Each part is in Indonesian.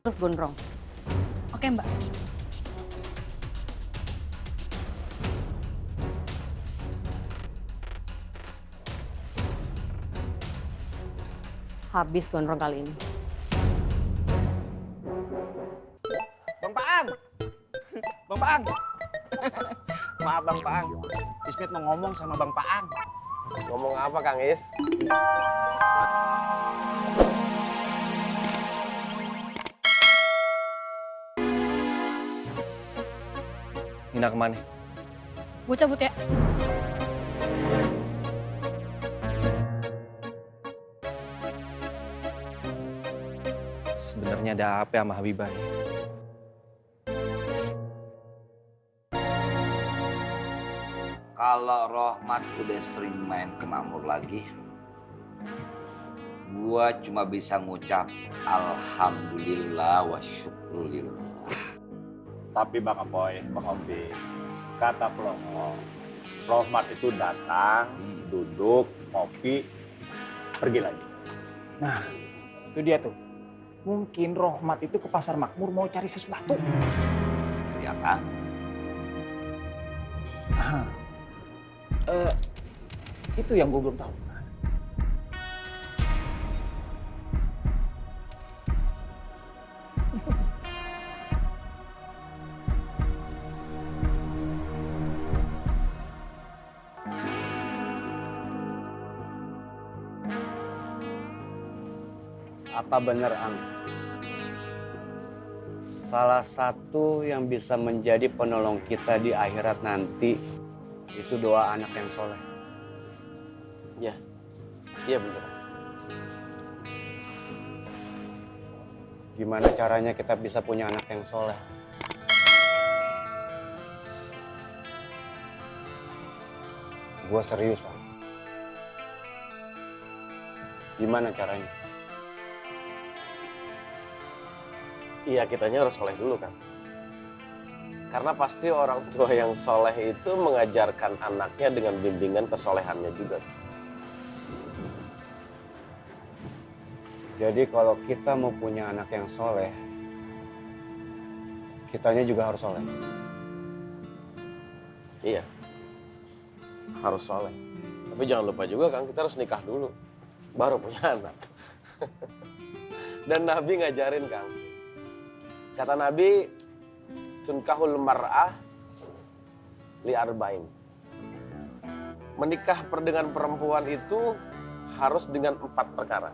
terus gondrong. Oke, Mbak. Habis gondrong kali ini. Bang Paang! Bang Paang! Maaf Bang Paang, Ismet mau ngomong sama Bang Paang. Ngomong apa Kang Is? Nina kemana? Gue cabut ya. Sebenarnya ada apa sama Habibah nih? Kalau Rohmat udah sering main ke Makmur lagi, gua cuma bisa ngucap alhamdulillah wa syukrulillah. Tapi Bang Apoy, Bang Ovi, kata Pelongo, Rohmat itu datang, duduk, ngopi, pergi lagi. Nah, itu dia tuh. Mungkin Rohmat itu ke Pasar Makmur mau cari sesuatu. Ya kan? Itu yang gue belum tahu. Apa benar, Ang? Salah satu yang bisa menjadi penolong kita di akhirat nanti itu doa anak yang soleh. Iya bener. Gimana caranya kita bisa punya anak yang soleh? Gua serius, Ang. Gimana caranya? Iya, kitanya harus soleh dulu kan. Karena pasti orang tua yang soleh itu mengajarkan anaknya dengan bimbingan kesolehannya juga. Jadi kalau kita mau punya anak yang soleh, kitanya juga harus soleh. Iya, harus soleh. Tapi jangan lupa juga kan, kita harus nikah dulu, baru punya anak. Dan Nabi ngajarin Kang, kata Nabi, tunkahul mar'ah li arba'in. Menikah dengan perempuan itu harus dengan 4 perkara.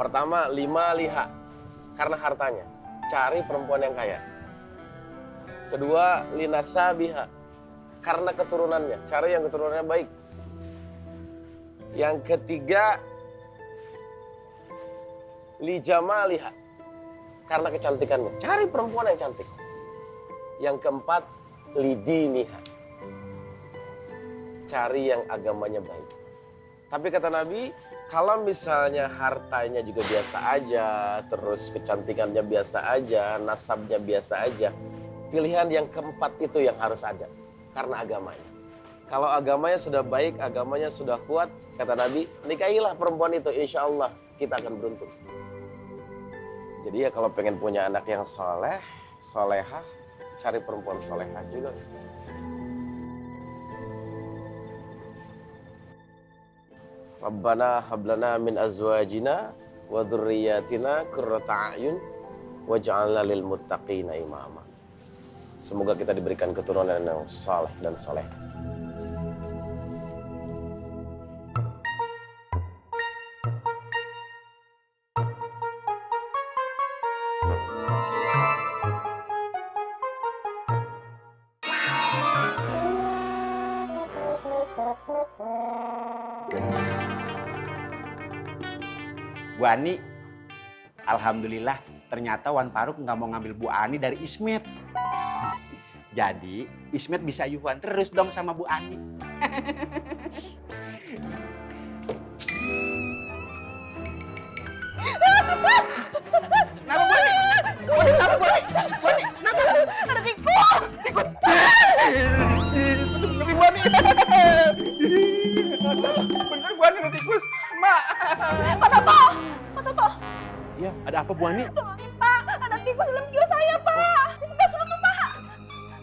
Pertama, 5 liha, karena hartanya. Cari perempuan yang kaya. Kedua, linasabiha, karena keturunannya. Cari yang keturunannya baik. Yang ketiga, lijamaliha, karena kecantikannya. Cari perempuan yang cantik. Yang keempat, lidiniha, cari yang agamanya baik. Tapi kata Nabi, kalau misalnya hartanya juga biasa aja, terus kecantikannya biasa aja, nasabnya biasa aja, pilihan yang keempat itu yang harus ada, karena agamanya. Kalau agamanya sudah baik, agamanya sudah kuat, kata Nabi, nikahilah perempuan itu, insya Allah kita akan beruntung. Jadi ya kalau pengen punya anak yang soleh, solehah, cari perempuan solehah juga. Rabbana hablana min azwajina wa dzurriyyatina qurrata a'yun waj'alna lil muttaqina imama. Semoga kita diberikan keturunan yang saleh dan soleh. Bu Ani, alhamdulillah ternyata Wan Faruk nggak mau ngambil Bu Ani dari Ismet. Jadi Ismet bisa yuhan terus dong sama Bu Ani. Kenapa Bu Ani? Bu Ani, kenapa Bu Ani? Bu Ani, kenapa? Ada tikus! Lebih Bu Ani. Bener Bu Ani ada tikus. Mak. Pak Toto! Pak Toto! Iya, ada apa Bu Ani? Tolongin Pak, ada tikus dalam kios saya Pak. Di sebelah sana tuh Pak.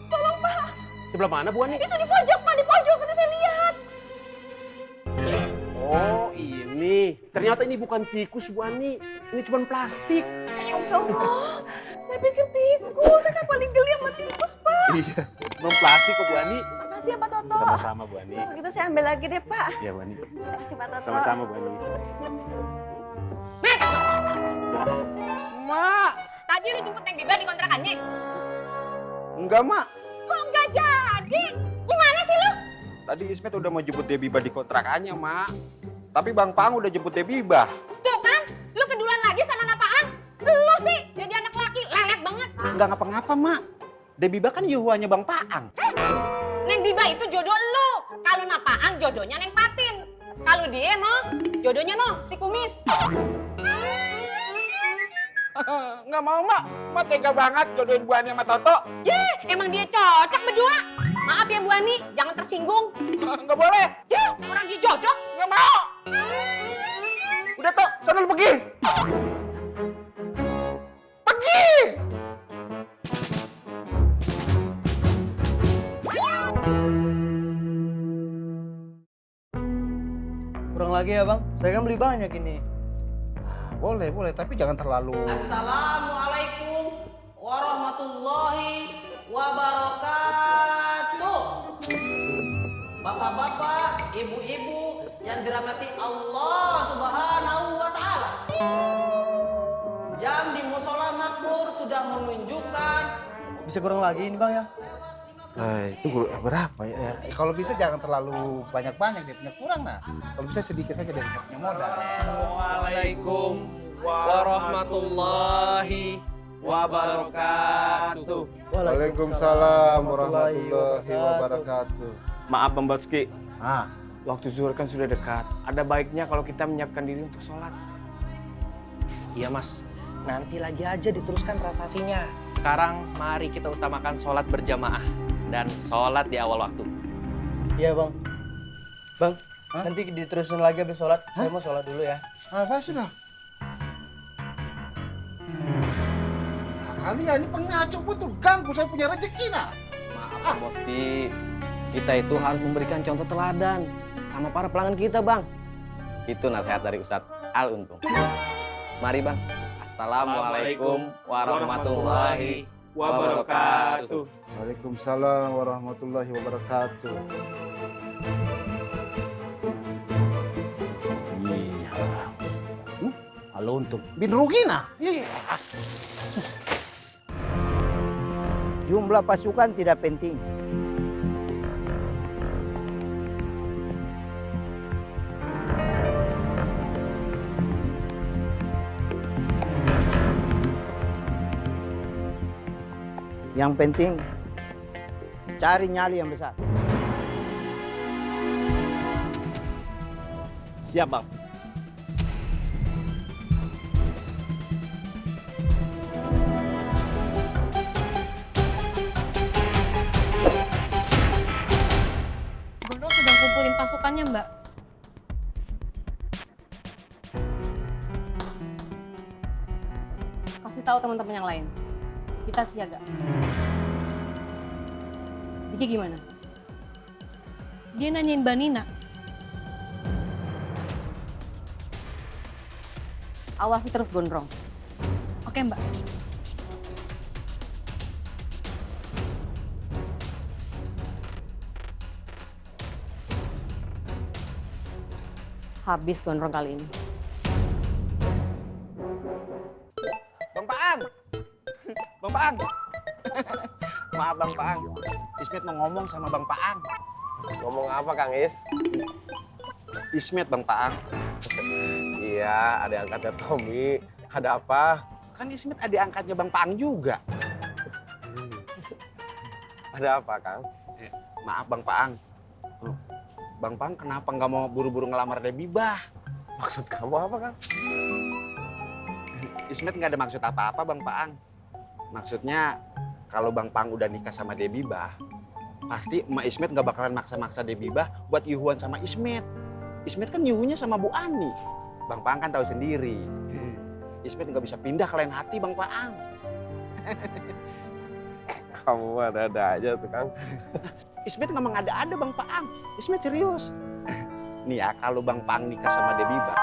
Tolong Pak. Sebelah mana Bu Ani? Itu di pojok Pak, di pojok tadi saya lihat. Oh, ini. Ternyata ini bukan tikus Bu Ani. Ini cuma plastik. Ya Allah, saya pikir tikus. Saya kan paling geli sama tikus Pak. Iya, cuma plastik kok Bu Ani. Makasih ya Pak Toto. Sama-sama Bu Ani. Begitu saya ambil lagi deh Pak. Iya Bu Ani. Makasih Pak Toto. Sama-sama Bu Ani. Mak, Tadi lu jemput Neng Biba di kontrakannya. enggak mak. Kok nggak jadi? Gimana sih lu? Tadi Ismet udah mau jemput Debiba di kontrakannya mak. Tapi Bang Pang udah jemput Debiba. Tuh kan, lu kedulan lagi sama napaan? Lu sih jadi anak laki, lelet banget. Enggak ngapa-ngapa mak. Debiba kan yuhuannya Bang Paang. Neng Biba itu jodoh lu. Kalau Napaang jodohnya Neng Patin. Kalau dia jodohnya si Kumis. Enggak mau mak. Mak tega banget jodohin Bu Ani sama Toto. Emang dia cocok berdua. Maaf ya Bu Ani, jangan tersinggung. Enggak boleh. Orang dia jodoh. Enggak mau. Udah Tok, sana lu pergi. Pergi. Kurang lagi ya bang, saya kan beli banyak ini. Boleh, tapi jangan terlalu. Assalamualaikum warahmatullahi wabarakatuh. Bapak-bapak, ibu-ibu yang dirahmati Allah Subhanahu wa Ta'ala. Jam di musola makmur sudah menunjukkan. Bisa kurang lagi ini bang ya? Itu berapa ya? Kalau bisa jangan terlalu banyak-banyak, dia punya kurang nah. Kalau bisa sedikit saja dari saya punya modal. Assalamualaikum warahmatullahi wabarakatuh. Waalaikumsalam warahmatullahi wabarakatuh. Maaf Bang Batski, Ah, waktu zuhur kan sudah dekat. Ada baiknya kalau kita menyiapkan diri untuk sholat. Iya mas, nanti lagi aja diteruskan transaksinya. Sekarang mari kita utamakan sholat berjamaah dan sholat di awal waktu. Iya bang. Bang, nanti diterusin lagi habis sholat. Saya mau sholat dulu ya. apa sudah? Kalian ini pengacu betul, ganggu saya punya rezeki nah. Maaf Bosti, kita itu harus memberikan contoh teladan sama para pelanggan kita bang. Itu nasihat dari Ustadz Al Untung. Mari bang. Assalamualaikum warahmatullahi wabarakatuh. Waalaikumsalam warahmatullahi wabarakatuh. Iya, halo untuk bin rugi nah. Iya. Jumlah pasukan tidak penting. Yang penting cari nyali yang besar. Siap Bang. Gondrong sedang kumpulin pasukannya Mbak. Kasih tahu teman-teman yang lain. Kita siaga. Diki gimana? Dia nanyain Mbak Nina. Awasi terus Gondrong. Oke Mbak. Habis Gondrong kali ini. Bang Paang. Bang Paang. Maaf Bang Paang. Ismet mau ngomong sama Bang Paang. Ngomong apa Kang Is? Ismet Bang Paang. Iya, ada angkatnya Tommy. Ada apa? Kan Ismet ada angkatnya Bang Paang juga. Ada apa Kang? Maaf Bang Paang. Bang Paang kenapa nggak mau buru-buru ngelamar Debibah? Maksud kamu apa Kang? Ismet nggak ada maksud apa-apa Bang Paang. Maksudnya kalau Bang Paang udah nikah sama Debibah, pasti Emak Ismet nggak bakalan maksa-maksa Debibah buat yuhuan sama Ismet. Ismet kan yuhunya sama Bu Ani. Bang Paang kan tahu sendiri. Ismet nggak bisa pindah ke lain hati Bang Paang. Kamu ada-ada aja tuh Kang. Ismet nggak mengada-ada Bang Paang. Ismet serius. Nih ya, kalau Bang Paang nikah sama Debiba,